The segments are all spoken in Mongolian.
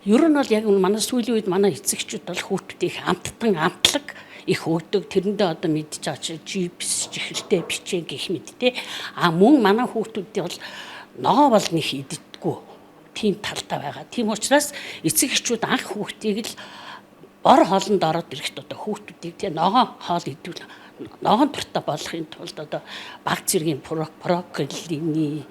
Ер нь бол яг манай сүүлийн үед манай эцэгчүүд бол хүүхдүүдийн амтлаг их өгдөг. Тэрэндээ одоо мэдж байгаа чи чипс чихэлтэй бичээ гэх мэт те. Мөн манай хүүхдүүдийн бол ногоо бол нэг иддэггүй. Тийм талтай байгаа. Тийм учраас эцэг эхчүүд анх хүүхдийг л бор хоолнд ороод ирэхэд одоо хүүхдүүдийг те ногоо хоол идвэл ногоон туртаа болохын тулд одоо баг зэргийн брокколины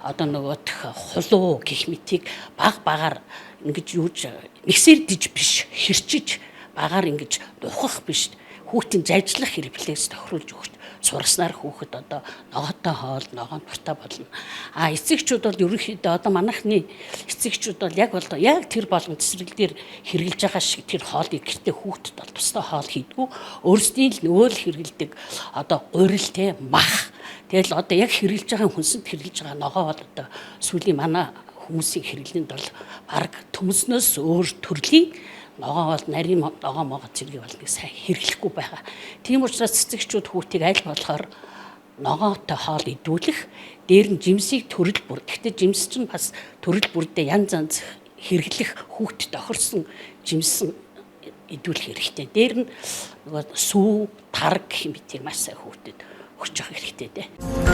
одоо нөгөөх хулуу гэх мэтийг багаар ингэж юуж миксер диж биш хэрчиж багаар ингэж духах биш хүүхдийн зажлах хэрэглээс тохируулж өгч сургаснаар хүүхэд одоо ногоотой хоол ногоон туртаа болно. Эцэгчүүд бол ерөнхийдөө одоо манайхны эцэгчүүд бол яг тэр болгон цэцэрлэг дээр хэрглэж байгаа шиг тэр хоолыг гэртээ хүүхдэд бол тусдаа хоол хийдгүү. Өөрсдийн л нөгөө л хэргэлдэг одоо урил те мах. Тэгэл одоо яг хэрглэж байгаа хүнсэнд хэрглэж байгаа ногоо бол одоо сүүлийн манай хүмүүсийн хэрэглэнд бол баг төмснөөс өөр төрлийн ногоо бол нарийн ногоо могоо зэрэг бол нэг сайн хэрэглэхгүй байгаа. Тийм учраас цэцэгчүүд хүүхдийг аль болохоор ногоотой хоол идүүлэх, дээр нь жимсийг төрөл бүр. Гэхдээ жимс чинь бас төрөл бүрдээ янз хэрэглэх хүүхдэд тохирсон жимс идүүлэх хэрэгтэй. Дээр нь нөгөө сүү, тарг гэх мэтийг маш сайн хүүхдэд өгч явах хэрэгтэй дээ.